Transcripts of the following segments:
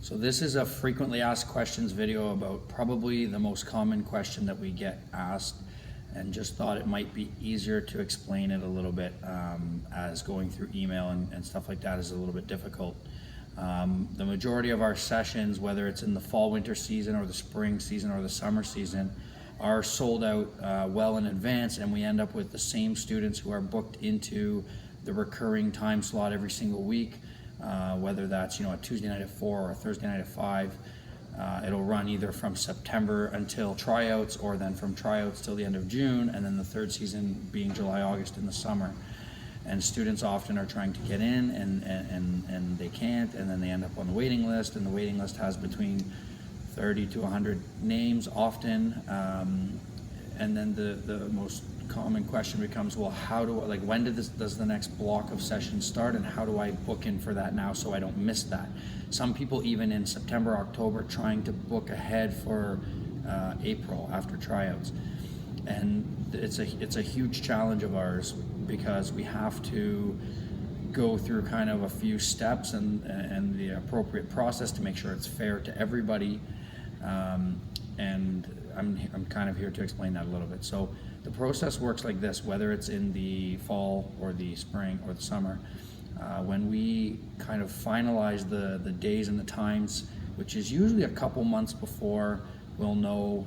So this is a frequently asked questions video about probably the most common question that we get asked, and just thought it might be easier to explain it a little bit, as going through email and stuff like that is a little bit difficult. The majority of our sessions, whether it's in the fall winter season or the spring season or the summer season, are sold out well in advance, and we end up with the same students who are booked into the recurring time slot every single week. Whether that's a Tuesday night at 4 or a Thursday night at 5. It'll run either from September until tryouts, or then from tryouts till the end of June, and then the third season being July, August in the summer. And students often are trying to get in and they can't, and then they end up on the waiting list, and the waiting list has between 30 to 100 names often. And then the most common question becomes, well, when does the next block of sessions start, and how do I book in for that now so I don't miss that? Some people even in September, October, trying to book ahead for April after tryouts. And it's a huge challenge of ours, because we have to go through kind of a few steps and the appropriate process to make sure it's fair to everybody. And I'm kind of here to explain that a little bit. So the process works like this, whether it's in the fall or the spring or the summer. When we kind of finalize the days and the times, which is usually a couple months before we'll know,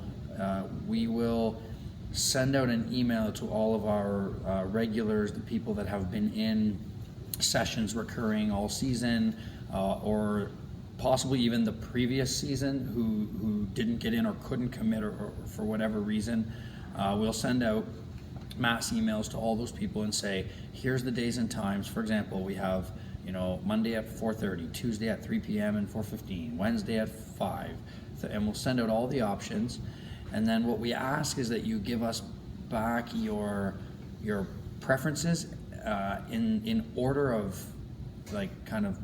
we will send out an email to all of our regulars, the people that have been in sessions recurring all season, or possibly even the previous season who didn't get in or couldn't commit or for whatever reason. We'll send out mass emails to all those people and say, here's the days and times. For example, we have Monday at 4:30, Tuesday at 3 p.m. and 4:15, Wednesday at 5, and we'll send out all the options. And then what we ask is that you give us back your preferences in order of, like, kind of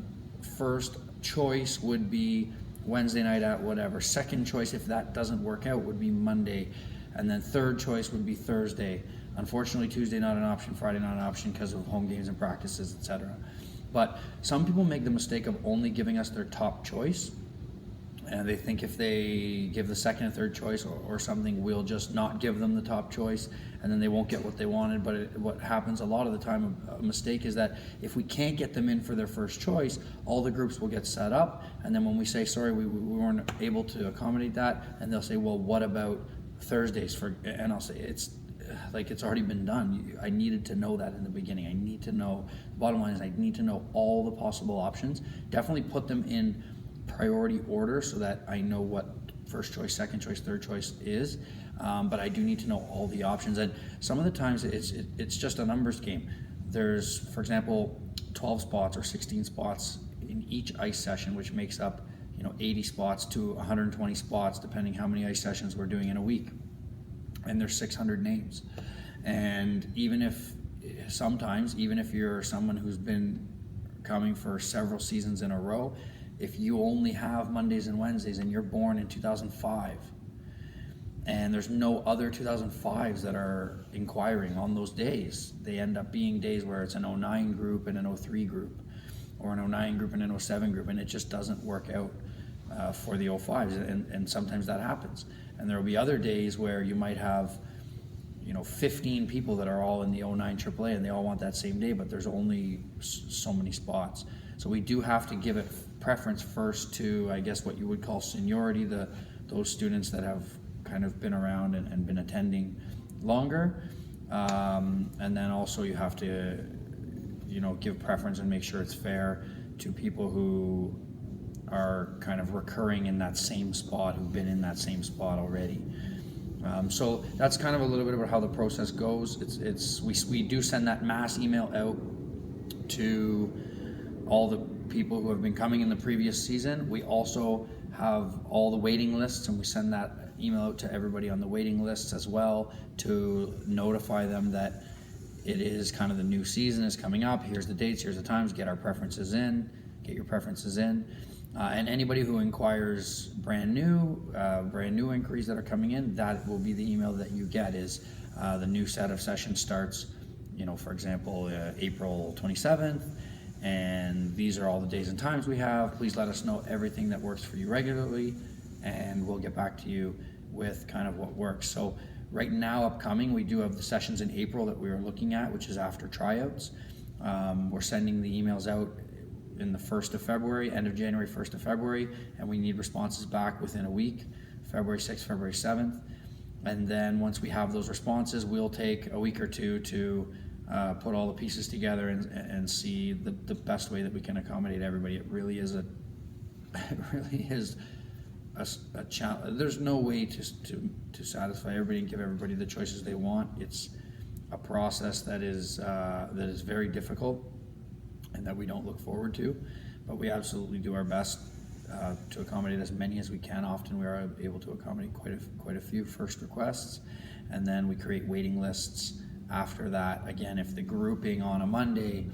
first choice would be Wednesday night at whatever. Second choice, if that doesn't work out, would be Monday. And then third choice would be Thursday. Unfortunately, Tuesday not an option, Friday not an option because of home games and practices, etc. But some people make the mistake of only giving us their top choice, and they think if they give the second and third choice or something, we'll just not give them the top choice, and then they won't get what they wanted. But what happens a lot of the time, a mistake, is that if we can't get them in for their first choice, all the groups will get set up, and then when we say, sorry, we weren't able to accommodate that, and they'll say, well, what about Thursdays? And I'll say, it's already been done. I needed to know that in the beginning. I need to know, the bottom line is I need to know all the possible options. Definitely put them in priority order so that I know what first choice, second choice, third choice is, but I do need to know all the options. And some of the times it's just a numbers game. There's, for example, 12 spots or 16 spots in each ice session, which makes up 80 spots to 120 spots, depending how many ice sessions we're doing in a week. And there's 600 names. And even if you're someone who's been coming for several seasons in a row, if you only have Mondays and Wednesdays and you're born in 2005, and there's no other 2005s that are inquiring on those days, they end up being days where it's an 09 group and an 03 group, or an 09 group and an 07 group, and it just doesn't work out for the 05s, and sometimes that happens. And there will be other days where you might have 15 people that are all in the 09 AAA, and they all want that same day, but there's only so many spots. So we do have to give it preference first to, I guess, what you would call seniority, those students that have kind of been around and been attending longer. And then also you have to give preference and make sure it's fair to people who are kind of recurring in that same spot, who've been in that same spot already. So that's kind of a little bit about how the process goes. We do send that mass email out to all the people who have been coming in the previous season. We also have all the waiting lists, and we send that email out to everybody on the waiting lists as well to notify them that it is kind of the new season is coming up. Here's the dates, here's the times, get your preferences in. And anybody who inquires brand new inquiries that are coming in, that will be the email that you get, is the new set of sessions starts, for example, April 27th, and these are all the days and times we have. Please let us know everything that works for you regularly, and we'll get back to you with kind of what works. So right now, upcoming, we do have the sessions in April that we are looking at, which is after tryouts. We're sending the emails out in the 1st of February, end of January, 1st of February, and we need responses back within a week, February 6th, February 7th. And then once we have those responses, we'll take a week or two to put all the pieces together and see the best way that we can accommodate everybody. It really is a challenge. There's no way to satisfy everybody and give everybody the choices they want. It's a process that is very difficult and that we don't look forward to, but we absolutely do our best to accommodate as many as we can. Often we are able to accommodate quite a few first requests, and then we create waiting lists after that. Again, if the grouping on a Monday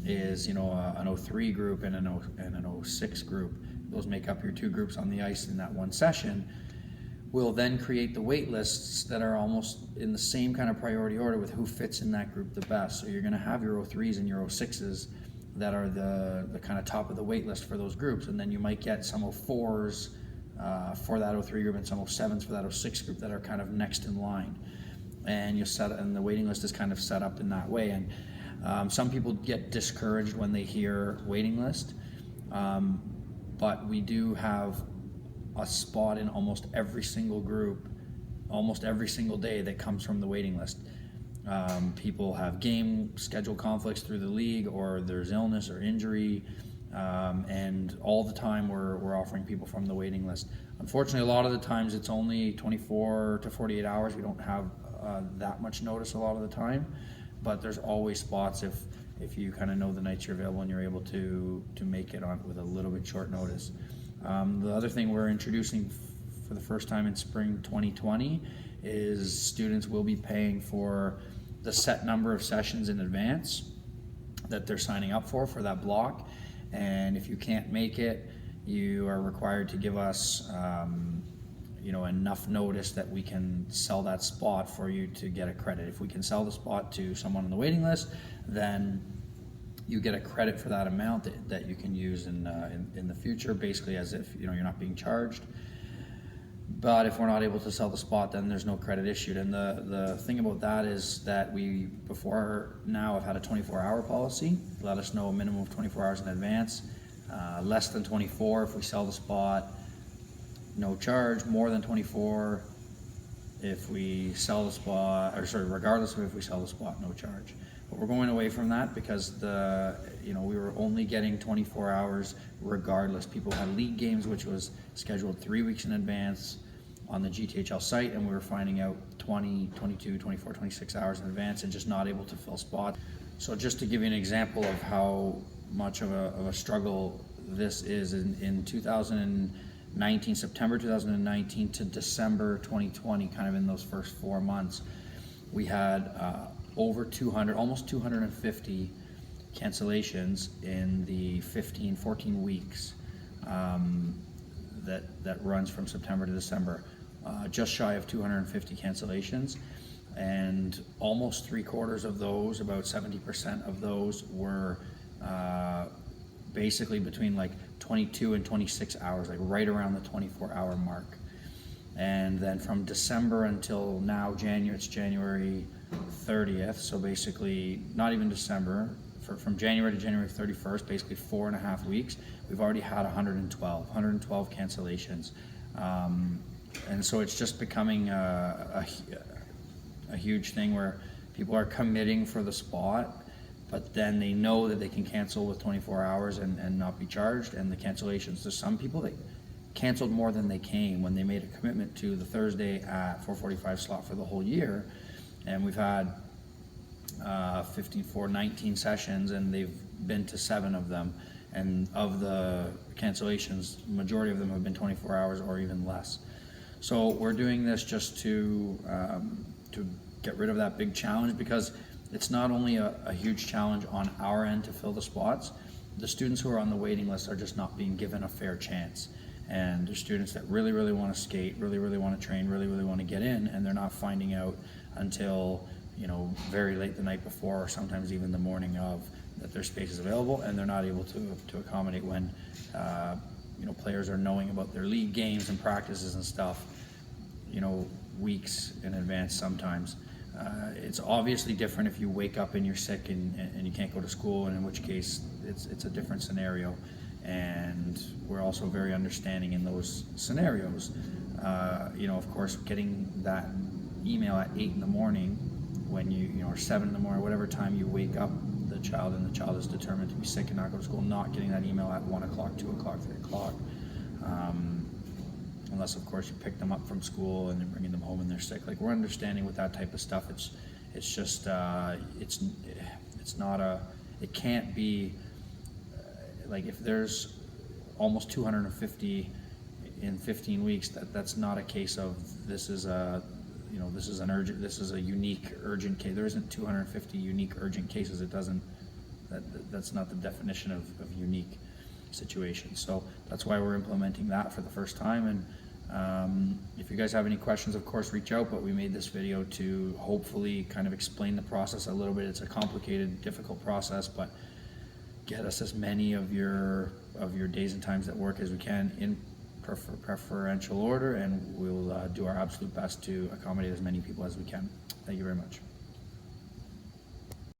is an 03 group and an 06 group, those make up your two groups on the ice in that one session. We'll then create the wait lists that are almost in the same kind of priority order with who fits in that group the best. So you're going to have your 03s and your 06s that are the kind of top of the wait list for those groups, and then you might get some 04s for that 03 group and some 07s for that 06 group that are kind of next in line. And the waiting list is kind of set up in that way. And some people get discouraged when they hear waiting list, but we do have a spot in almost every single group, almost every single day that comes from the waiting list. People have game schedule conflicts through the league, or there's illness or injury, and all the time we're offering people from the waiting list. Unfortunately, a lot of the times it's only 24 to 48 hours. We don't have that much notice a lot of the time, but there's always spots if you kind of know the nights you're available and you're able to make it on with a little bit short notice. The other thing we're introducing for the first time in spring 2020 is students will be paying for the set number of sessions in advance that they're signing up for that block. And if you can't make it, you are required to give us enough notice that we can sell that spot for you to get a credit. If we can sell the spot to someone on the waiting list, then you get a credit for that amount that you can use in the future, basically as if you're not being charged. But if we're not able to sell the spot, then there's no credit issued. And the thing about that is that we, before now, have had a 24-hour policy. Let us know a minimum of 24 hours in advance. Less than 24 if we sell the spot, no charge. More than 24 if we sell the spot, regardless of if we sell the spot, no charge. But we're going away from that because we were only getting 24 hours regardless. People had league games, which was scheduled 3 weeks in advance on the GTHL site, and we were finding out 20, 22, 24, 26 hours in advance and just not able to fill spots. So just to give you an example of how much of a struggle this is, in 2019, September 2019 to December 2020, kind of in those first 4 months, we had over 200, almost 250 cancellations in the 14 weeks that runs from September to December. Just shy of 250 cancellations, and almost 3/4 of those, about 70% of those, were basically between like 22 and 26 hours, like right around the 24-hour mark. And then from December until now, it's January 30th, so basically not even December, from January to January 31st, basically 4.5 weeks, we've already had 112 cancellations. And so it's just becoming a huge thing where people are committing for the spot, but then they know that they can cancel with 24 hours and not be charged. And the cancellations, there's some people that canceled more than they came when they made a commitment to the Thursday at 4:45 slot for the whole year. And we've had 19 sessions, and they've been to 7 of them. And of the cancellations, majority of them have been 24 hours or even less. So we're doing this just to get rid of that big challenge, because it's not only a huge challenge on our end to fill the spots, the students who are on the waiting list are just not being given a fair chance. And there's students that really, really want to skate, really, really want to train, really, really want to get in, and they're not finding out until very late the night before, or sometimes even the morning of, that their space is available, and they're not able to accommodate when players are knowing about their league games and practices and stuff, weeks in advance sometimes. It's obviously different if you wake up and you're sick and you can't go to school, and in which case it's a different scenario. And we're also very understanding in those scenarios. Of course, getting that email at 8 in the morning when or 7 in the morning, whatever time you wake up the child and the child is determined to be sick and not go to school, not getting that email at 1 o'clock, 2 o'clock, 3 o'clock. Unless, of course, you pick them up from school and you're bringing them home and they're sick. Like, we're understanding with that type of stuff. It's just, it's not it can't be, like, if there's almost 250 in 15 weeks, that's not a case of this is a unique urgent case. There isn't 250 unique urgent cases. That's not the definition of unique situation. So that's why we're implementing that for the first time. And if you guys have any questions, of course, reach out, but we made this video to hopefully kind of explain the process a little bit. It's a complicated, difficult process, but get us as many of your days and times that work as we can in preferential order, and we'll do our absolute best to accommodate as many people as we can. Thank you very much.